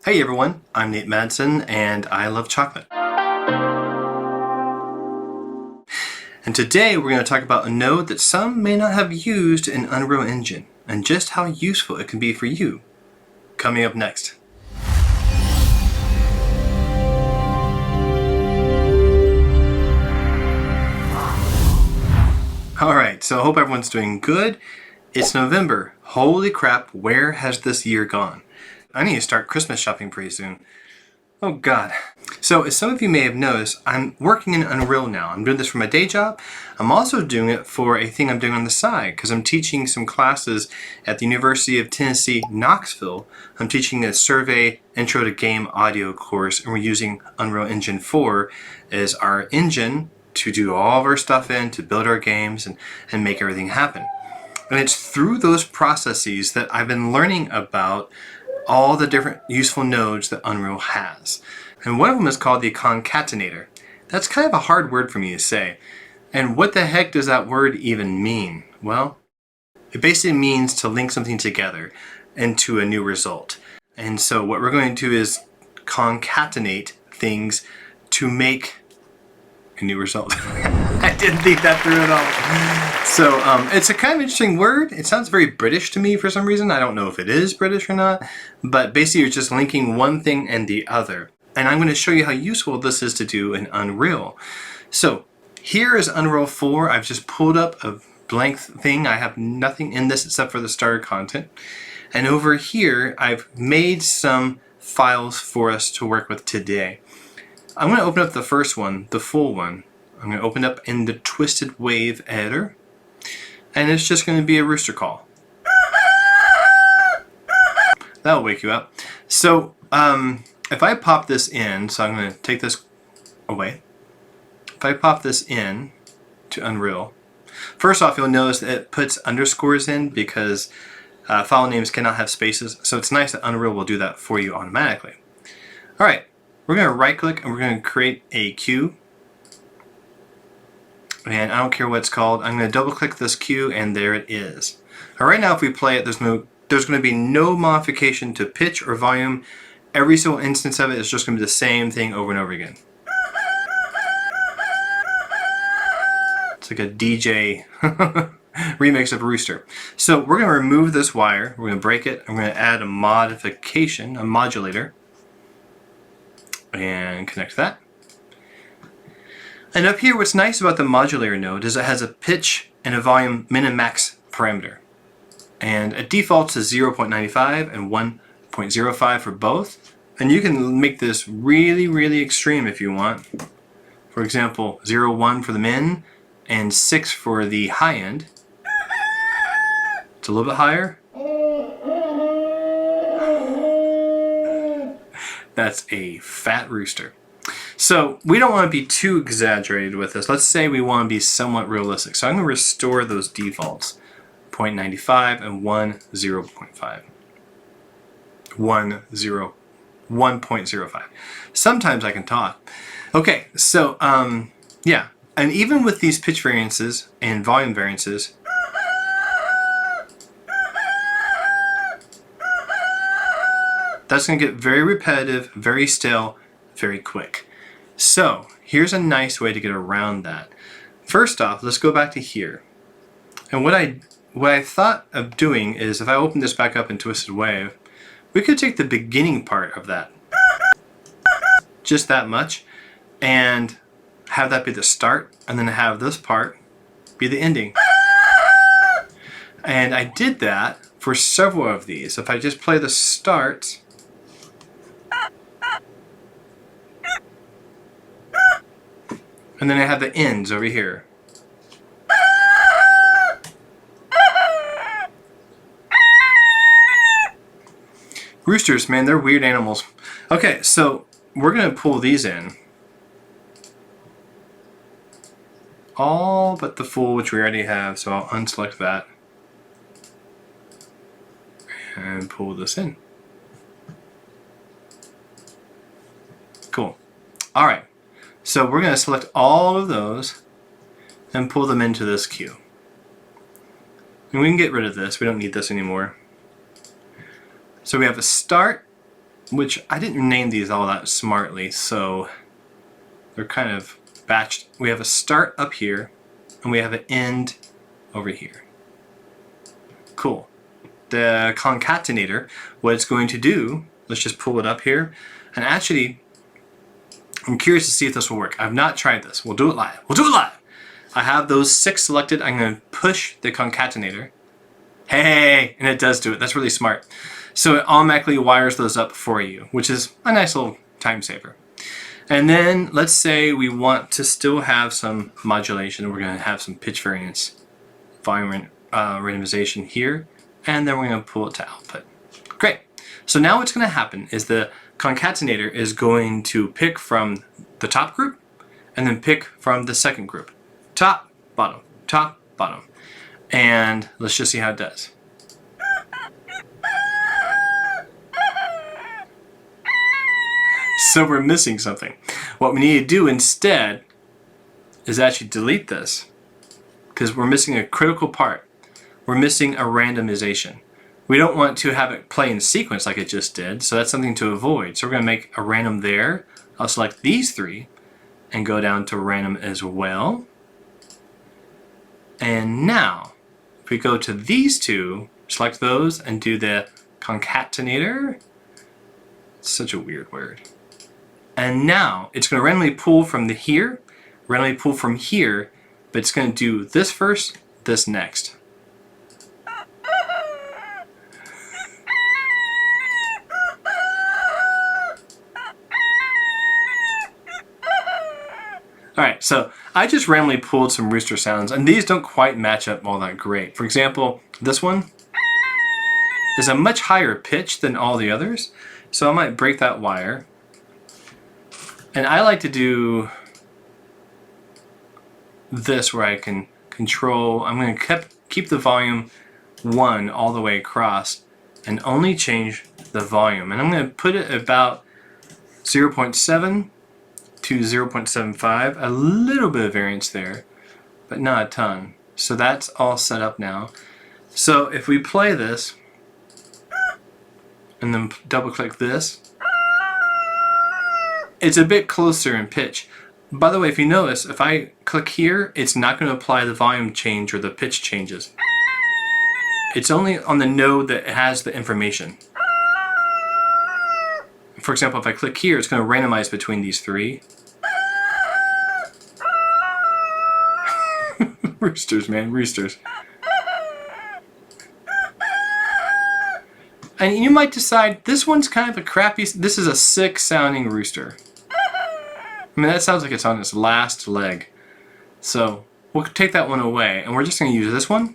Hey everyone, I'm Nate Madsen and I love chocolate. And today we're going to talk about a node that some may not have used in Unreal Engine and just how useful it can be for you. Coming up next. Alright, so I hope everyone's doing good. It's November. Holy crap, where has this year gone? I need to start Christmas shopping pretty soon. Oh God. So as some of you may have noticed, I'm working in Unreal now. I'm doing this for my day job. I'm also doing it for a thing I'm doing on the side because I'm teaching some classes at the University of Tennessee, Knoxville. I'm teaching a survey intro to game audio course, and we're using Unreal Engine 4 as our engine to do all of our stuff in, to build our games and make everything happen. And it's through those processes that I've been learning about all the different useful nodes that Unreal has. And one of them is called the Concatenator. That's kind of a hard word for me to say. And what the heck does that word even mean? Well, it basically means to link something together into a new result. And so what we're going to do is concatenate things to make a new result. I didn't think that through at all. So it's a kind of interesting word. It sounds very British to me for some reason. I don't know if it is British or not, but basically you're just linking one thing and the other. And I'm going to show you how useful this is to do in Unreal. So here is Unreal 4. I've just pulled up a blank thing. I have nothing in this except for the starter content. And over here, I've made some files for us to work with today. I'm going to open up the first one, the full one. I'm going to open up in the Twisted Wave editor. And it's just going to be a rooster call. That'll wake you up. So if I pop this in, so I'm going to take this away. If I pop this in to Unreal, first off, you'll notice that it puts underscores in because file names cannot have spaces. So it's nice that Unreal will do that for you automatically. All right, we're going to right click and we're going to create a queue. And I don't care what it's called. I'm going to double click this queue and there it is. Now, right now if we play it, there's going to be no modification to pitch or volume. Every single instance of it is just going to be the same thing over and over again. It's like a DJ remix of Rooster. So we're going to remove this wire. We're going to break it. I'm going to add a modification, a modulator, and connect that. And up here, what's nice about the modulator node is it has a pitch and a volume min and max parameter. And it defaults to 0.95 and 1.05 for both. And you can make this really, really extreme if you want. For example, 0.1 for the min and 6 for the high end. It's a little bit higher. That's a fat rooster. So we don't want to be too exaggerated with this. Let's say we want to be somewhat realistic. So I'm going to restore those defaults. 0.95 and 1.05. 1.05. Sometimes I can talk. Okay, so yeah. And even with these pitch variances and volume variances, that's going to get very repetitive, very stale, very quick. So here's a nice way to get around that. First off, let's go back to here. And what I thought of doing is if I open this back up in Twisted Wave, we could take the beginning part of that, just that much, and have that be the start, and then have this part be the ending. And I did that for several of these. If I just play the start, and then I have the ends over here. Roosters, man, they're weird animals. Okay, so we're going to pull these in. All but the full, which we already have, so I'll unselect that. And pull this in. Cool. All right. So we're going to select all of those and pull them into this queue. And we can get rid of this. We don't need this anymore. So we have a start which I didn't name these all that smartly, so they're kind of batched. We have a start up here, and we have an end over here. Cool. The concatenator, what it's going to do, let's just pull it up here, and actually, I'm curious to see if this will work. I've not tried this. We'll do it live. We'll do it live! I have those 6 selected. I'm going to push the concatenator. Hey! And it does do it. That's really smart. So it automatically wires those up for you, which is a nice little time saver. And then let's say we want to still have some modulation. We're going to have some pitch variance, volume randomization here, and then we're going to pull it to output. Great. So now what's going to happen is the concatenator is going to pick from the top group and then pick from the second group. Top, bottom, top, bottom. And let's just see how it does. So we're missing something. What we need to do instead is actually delete this because we're missing a critical part. We're missing a randomization. We don't want to have it play in sequence like it just did, so that's something to avoid. So we're going to make a random there. I'll select these 3 and go down to random as well. And now, if we go to these 2, select those and do the concatenator. It's such a weird word. And now it's going to randomly pull from the here, randomly pull from here, but it's going to do this first, this next. Alright, so I just randomly pulled some rooster sounds, and these don't quite match up all that great. For example, this one is a much higher pitch than all the others, so I might break that wire. And I like to do this where I can control, I'm going to keep the volume 1 all the way across and only change the volume. And I'm going to put it about 0.7 to 0.75, a little bit of variance there, but not a ton. So that's all set up now. So if we play this and then double click this, it's a bit closer in pitch. By the way, if you notice, if I click here, it's not going to apply the volume change or the pitch changes. It's only on the node that has the information. For example, if I click here, it's going to randomize between these 3. Roosters, man, roosters. And you might decide, this one's kind of a crappy, this is a sick sounding rooster. I mean, that sounds like it's on its last leg. So we'll take that one away, and we're just going to use this one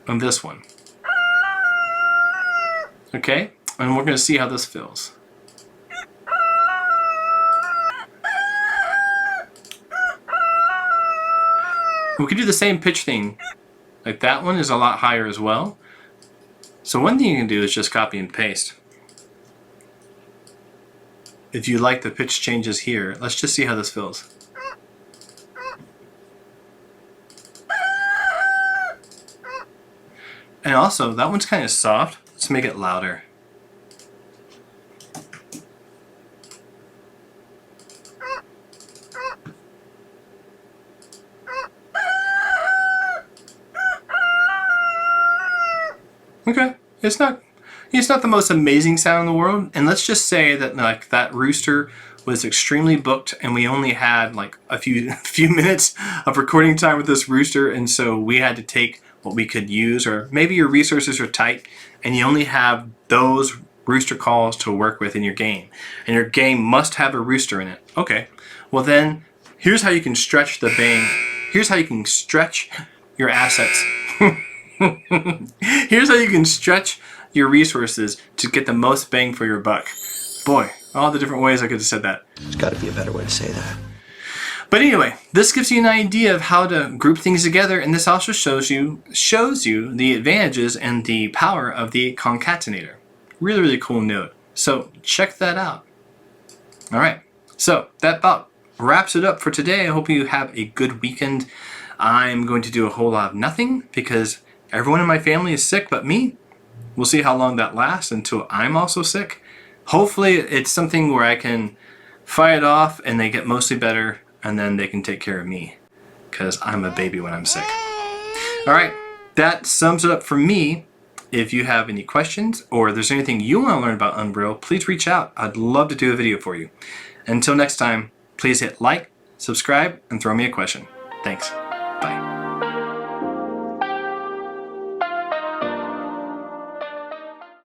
and this one. Okay, and we're going to see how this feels. We could do the same pitch thing. Like that one is a lot higher as well. So one thing you can do is just copy and paste. If you like the pitch changes here, let's just see how this feels. And also, that one's kind of soft. Let's make it louder. Okay, it's not the most amazing sound in the world, and let's just say that like that rooster was extremely booked and we only had like a few minutes of recording time with this rooster, and so we had to take what we could use, or maybe your resources are tight and you only have those rooster calls to work with in your game, and your game must have a rooster in it. Okay, well then here's how you can stretch the bang. Here's how you can stretch your assets. Here's how you can stretch your resources to get the most bang for your buck. Boy, all the different ways I could have said that. There's got to be a better way to say that. But anyway, this gives you an idea of how to group things together, and this also shows you the advantages and the power of the concatenator. Really, really cool node. So check that out. All right, so that about wraps it up for today. I hope you have a good weekend. I'm going to do a whole lot of nothing because everyone in my family is sick but me. We'll see how long that lasts until I'm also sick. Hopefully it's something where I can fight it off and they get mostly better, and then they can take care of me, because I'm a baby when I'm sick. All right, that sums it up for me. If you have any questions or there's anything you want to learn about Unreal, please reach out. I'd love to do a video for you. Until next time, please hit like, subscribe, and throw me a question. Thanks. Bye.